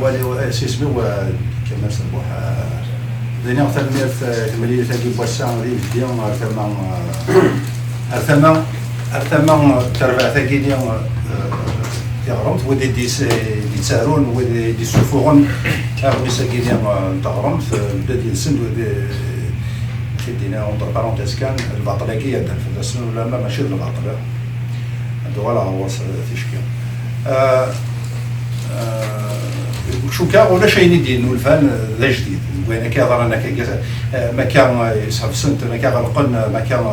ولي سي سميو كمال صبوح دينا تلميذ تمليل تاكي بوسان ديال الديون ارثما تربع تاكي ديال تغرمت ودي دي تسارون ودي دي سفورون اغمي ساكي ديال تغرمت بدا ديال السند ودي كيدينا اونتر بارونتيز كان الباطلاكيه ديال الفلسفه ولا ماشي الباطله هذا ولا هو تيشكي شوكا ولا شيء ندير الفان لا جديد وين كيهضر انا ما كان يصحاب سنت ما كان غلقنا ما كان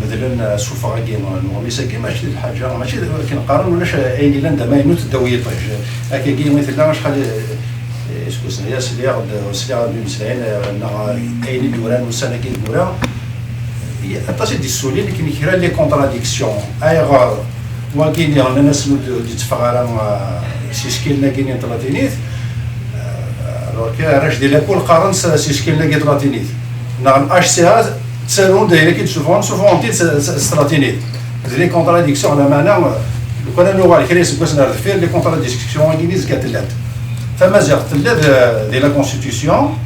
مثلا سوفا كيما ميسا كيما ماشي الحاجه ماشي كنقارن ولا عيني لندا ما ينوت الدويه طيش هكا كي مثلا شحال اسكو سنيا سليا وسليا بمسلعين عيني دوران وسنه كي دوران هي اطاش دي السولين اللي كيكرا لي كونتراديكسيون ايغ وكاين يعني الناس اللي تفغرا سيسكيلنا كاينين طلاتينيت راش ديال كل قرن سيسكيلنا كاين طلاتينيت نعم اش سي ا تسالون دايره كي سوفون تي ستراتينيت لي كونتراديكسيون على معنى لو كان اللغه الكريس باش نعرف فيه لي كونتراديكسيون انجليز كتلات فما زال تلات ديال لا كونستيتيسيون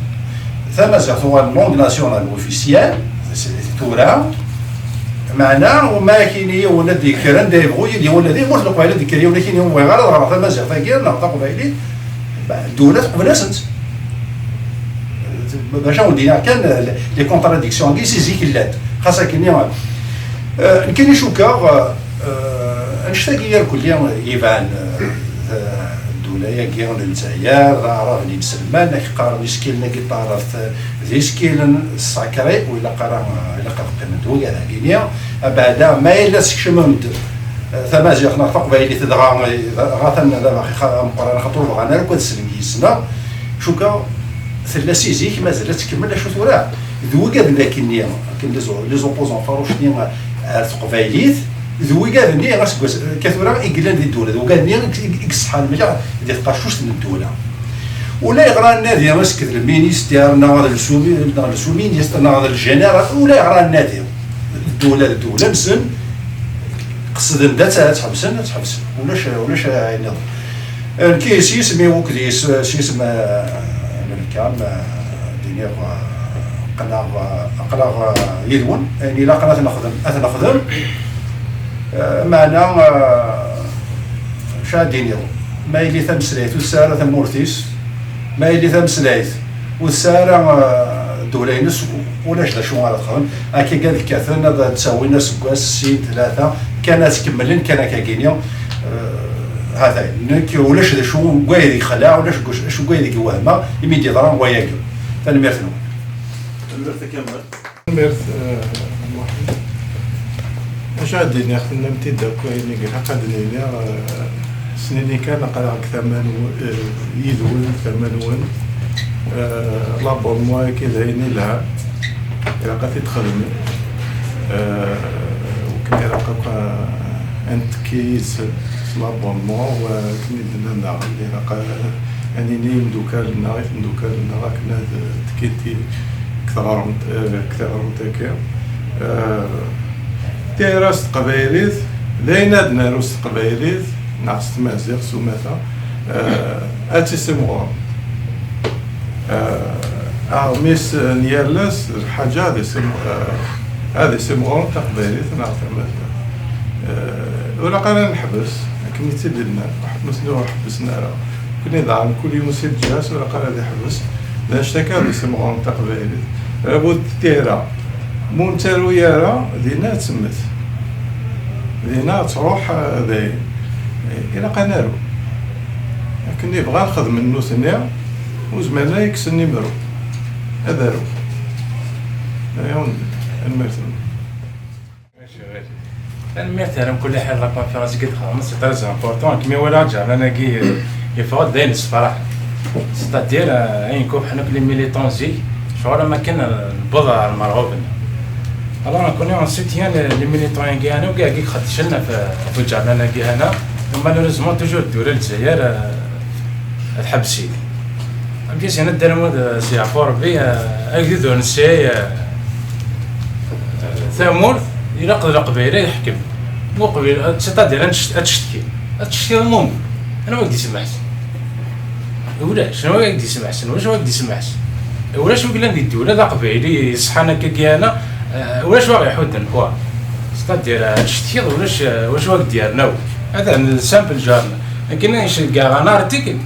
فما زال هو اللونغ ناسيونال اوفيسيال تورا معنا وما كاين ولا ديكران دايبغوا يدي ولا دي واش القبائل ديكري ولا كاين هو غير راه ما زال فاكر نعطى قبائلي الدولات قبلاسنت باش ودينا كان لي كونتراديكسيون كي سيزي كلات خاصه كاين شوكا نشتاقي كل يوم يبان الدوله يا كيون الجزائر راه اللي مسلمان قارن يسكيلنا كي طارت ذي سكيلن ساكري ولا قرا الا قرا دويا كينيا بعدا ما الا سكشممت ثما جانا قبيله تدغا غاثنا دابا مقرن خطر غانا كون سلميسنا شوكا ثلاثيزيك مازال تكمل شو ثورا ذوي قال لكن كاين لي زوبوزون فاروش ديال قبيليت ذوي قال لي غاس كثورا يقلن دي الدوله ذوي قال لي يكسحال مليح ديال قاشوش من الدوله ولا يقرا النادي ماسك المينيستير ناض المينيستر ناض الجنرال ولا يقرا النادي الدوله مسن قصد ندات تحبسن ولاش عيني الكيس يسميو كديس سيسم كان دينيغ قناغ يدون يعني لا قناه نخدم معنا شادينيغ ما يلي ثمسليت والساره ثمورتيس ما يلي ثمسليت والساره دولينس ولاش لا شو غادي تخدم هكا قال لك كثرنا تساوي ناس كواس سين ثلاثه كانت تكملن كان كاكينيا هذا نك ولاش شو قايد يخلع ولاش شو قايد يوهمه يمد يضرب وياك ثاني ميرثنا الميرث كامل الميرث اش عندي خدمنا امتداد كاين قادني سنيني كان قرا ثمن يدول ثمن لابور موا كيدايني لها راقا تخدم وكان راقا انت كيس لابونمون وكني درنا نعم اللي راقا يعني نيم دوكالنا راكنا تكيتي كثر تاكا تيراس قبايليت لينا دناروس قبايليت نعس مازيغ سوماتا اتي سمغور ميس نيالاس الحاجه هذه سمغور تاع قبايليت نعرف مازيغ ولا قانا نحبس كني تدلنا حبسنا حبسنا كنا دعم كل يوم سيد جاس ولا قانا يحبس لا اشتكى بسمغور تاع قبايليت رابط تيرا مون تارو يارا دينا تسمت دينا تروح ذي إلا قنارو كني بغا نخدم منو ثانية وزمانا يكسني مرو هذا رو الميرث الميرث على كل حال لا كونفيرونس قد خلاص سي تريز امبورطون كيما ولا رجع انا كي يفوت داين الصراحه ستادير اين كوب حنا كلي ميليتون زي شغل ما كنا البضع المرغوبين alors on connaît ensuite les militants guyanais وكاع كي خدشنا في الجرنال كي هنا malheureusement toujours الدوله الجزائر الحبسي بيس هنا دار سي عفور بي اكيد نسي ثمور ينقض القبيله يحكم مو قبيله ستادير تشتكي المهم انا ما قلت سمحت ولا شنو غادي يسمع واش غادي يسمع ولا شو قلنا ندير ولا ذا قبيلي صحانا كيانا ولا شو غادي يحودن كوا ستادير شتي واش غادي ديرنا هذا السامبل جارنا لكن كاع انا ارتيكل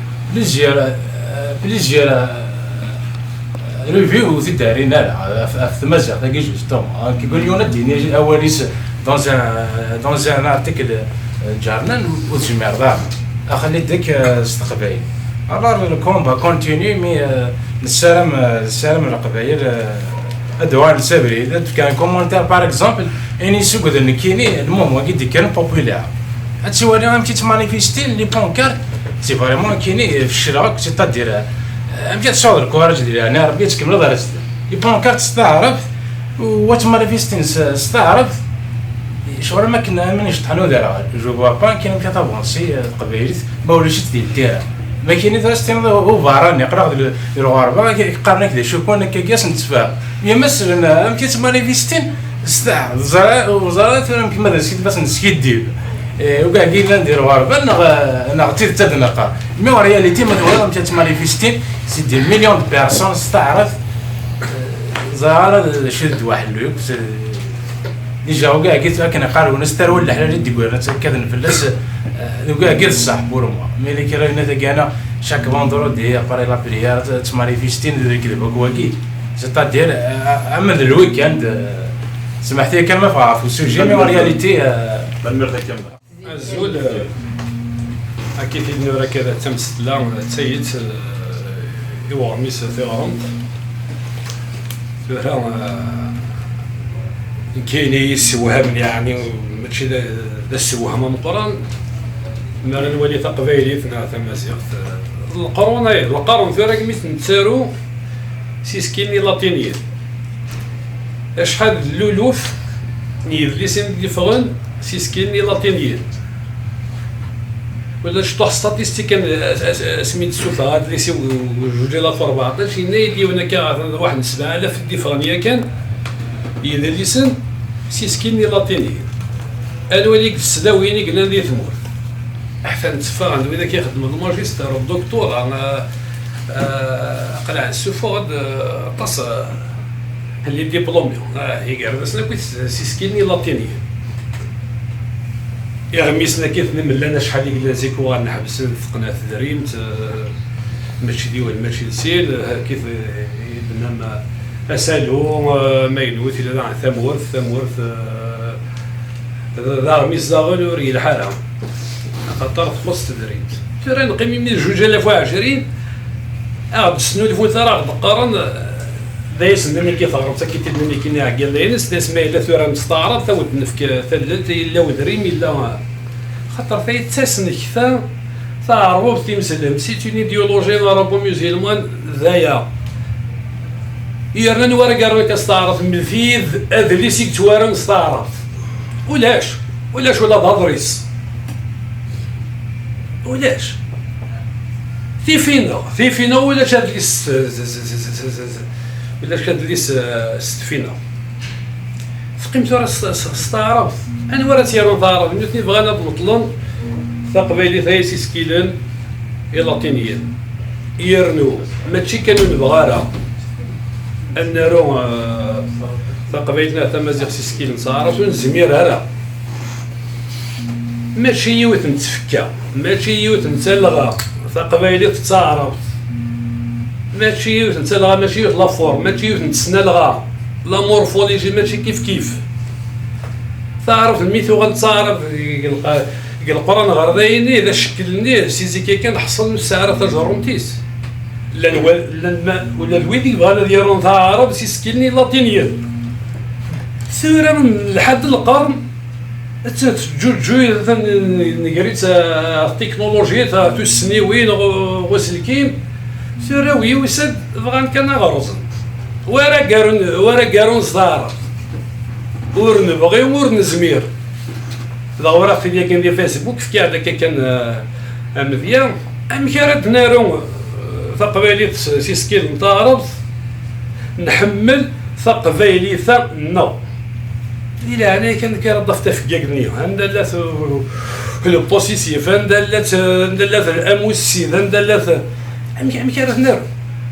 بليزير ريفيو زيد دارينا في مزيغ تاكي جوستوم كيقول لي ديني اوليس دون ان ارتيكل جارنا وتجمع دار اخلي ديك استقبايل alors le combat continue mais السلام القبائل ادوار السبري كان كومونتير باغ اكزومبل اني سوق ذا كيني المهم قد كان بوبولير هادشي هو اللي غنمشي تمانيفيستي لي بونكارت سي فريمون كيني في الشراك سيتادير مشات تصور الكوراج ديالي انا ربي تكمل دارت لي بونكارت استعرف وتمانيفيستين استعرف شغل ما كنا مانيش طحنو دارها جو فوا با كاين كتابونسي قبيلت ما وليش دير ما كاين درستين هو فاراني قرا الغربه يقارن كذا شوف انا كياس نتفاهم يا مثلا امتي تمانيفيستين استع وزارات انا كيما درت باش نسكيدير وكاع كاين ندير غربه انا غتير تدنقا مي رياليتي ما هو امتي تمانيفيستين سي دي مليون دو بيرسون استعرف زار شد واحد لوك ديجا وكاع قلت لك انا قالوا نستر ولا حلال دي قول كذا نفلس وكاع قلت صح بور موا مي اللي كاين هذا انا شاك فوندرو دي اباري لا بريير تمانيفيستين كذا كواكي سيتادير عمل الويكاند سمحتي كلمه في السوجي مي رياليتي بالمرتك كامل الزول اكيد انه راه كذا تمثل تسيت يورميس ثيرونت كاين يسوهم يعني ماشي ذا السوهم من القران ما الولي تقبيلي ثنا تماسيغ القرون في راك مثل نتسارو سيسكيني لاتينيين شحال اللولوف يدليسين اللي فغن سيسكيني لاتينيين ولا شطوح ستاتيستيك سميت السوفا هاد ليسي جوج لا 14 ينايدي وانا كان واحد 7000 ديفرانيه كان يدليسن سيسكيني لاتينيين الوليك السداويني قلنا لي ثمور احسن تفاهم اذا كيخدم الماجستير والدكتوراه انا قلع السوفا طاس اللي ديبلومي يقعد بس كنت سيسكيني لاتينيين يا غميسنا كيف نمل شحال يقول زيكو غنحبس في قناه دريمت ماشي ديوال ماشي لسيل كيف بنام اسالو ما ينوت الى ثمورث ذا غميس زاغل وري الحاله خاطر خص دريمت ترى نقيم من 2020 السنو اللي فوت راه قارن دايس مني كيف غربت كيتد مني كنا عقل لينس ناس ما الا ثورة مستعرض ثوت نفك ثلث الا ودريم الا خاطر في تسن كثا تعرفوا تيمسلم سيت اون ايديولوجي رابو ميوزيلمان ذايا يرن ورقه كاستعرض من فيذ اذلي سيك توارن استعرض ولاش ولا ضريس ولاش في فينا ولاش هاد ولا كاد ليس ستفينا فقيمتو راه استعرض انا ورا تيرون ضارب مثلي بغانا بمطلون ثقبيلي ثايسي سكيلن لاتينيين يرنو ماشي كانوا نبغى راه ان رو ثقبيلنا تمازيغ سكيلن صارت ونزمير راه ماشي يوت نتفكا ماشي يوت نتلغى ثقبيلي تتعرض ماشي يوت نتلغى ماشي يوت لافور ماشي يوت نتسنلغى لا مورفولوجي ماشي كيف تعرف الميثو غنتعرف القران غردايني اذا شكلني سيزي كي كان حصل من السعره تجرمتيس ولا الويدي بغا ديالو تعرف سيسكلني لاتينيا سيرا لحد القرن جوج نقريت التكنولوجيا تاع السنيوين وسلكين سيرا ويسد بغا كان غرزن ورا قارون صدارة ور نبغي ور نزمير لا وراق في كان ديال فيسبوك في كاع كان مزيان كانت نارو ثقبيلي سيسكيل متعرض نحمل ثقبيلي ثا الى هنا كان كيرضف تفكاكني هندلات لو بوسيسيف هندلات الاموسي هندلات عمي كان نارو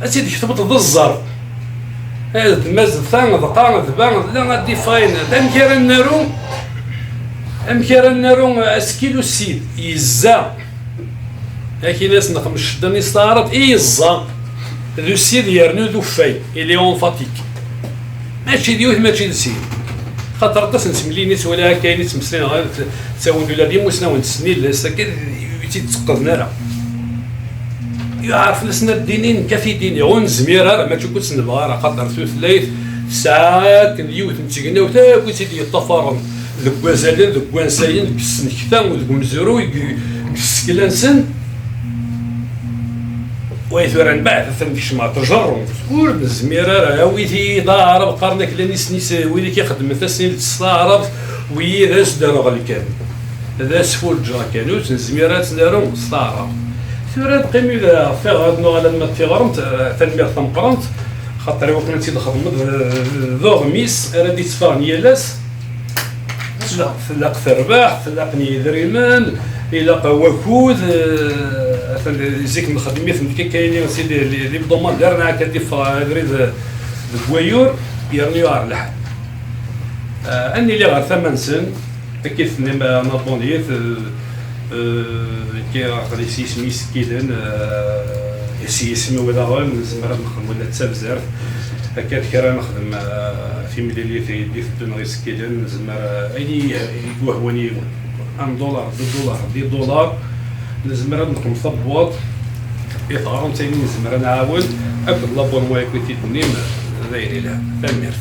اسيدي كتبط ضد الزر هذا مازال ثانغ قانغ بان لا غادي فاين ام كيران نارو اسكيلو السيد يزا هاكي ناس نقم الشداني صارت يزا ذو السيد يرنو ذو فاي الي اون فاتيك ماشي ديوث ماشي السيد خاطر تصن سملينيس ولا كاين تمسلين غير تساوندو لا ديما وسنا ونتسني لسا كي تيتقدنا راه يعرف لسنا الدينين كفي ديني غون زميره ما تكون سنبغى راه خاطر ثلاث ساعات اليوث نتيقنا وتا سيدي الطفرن ذوك وازالين ذوك وانساين ذوك السنكتان وذوك مزرو السكلانسن ويثور عن بعد ثمش ما تجرم تقول الزميره راه ويثي ضارب قرنك لانيس نيس ويلي كيخدم ثسنين تستعرب وي ذاس دارو غالي كان هذا سفول جرا كانوا الزميرات دارو استعرب ثورات قيمي ذا في غادنو على ما تيغرمت تنمير ثمقرنت خاطر وقت نتي نخدم ذو غميس راه دي تفاني لاس تلاق ثرباح تلاقني دريمان الى وكود زيك مخدمين في كاينين سيدي اللي بضمان دارنا كدي فريد الكويور يرنيو على الحد اني اللي غير 8 سن كيف نما نابونيت كي عقلي سميس كيدن اسمي ولا غون زعما نخدم ولا حتى بزاف هكا كرا نخدم في ميليلي في الدنيا كيدن زعما اي وهوني $1 $2 $10 نزمر نقوم صبوط يطغرون تاني نزمر نعاون ابد لابون وايكوتي دنيم غير لها تميرت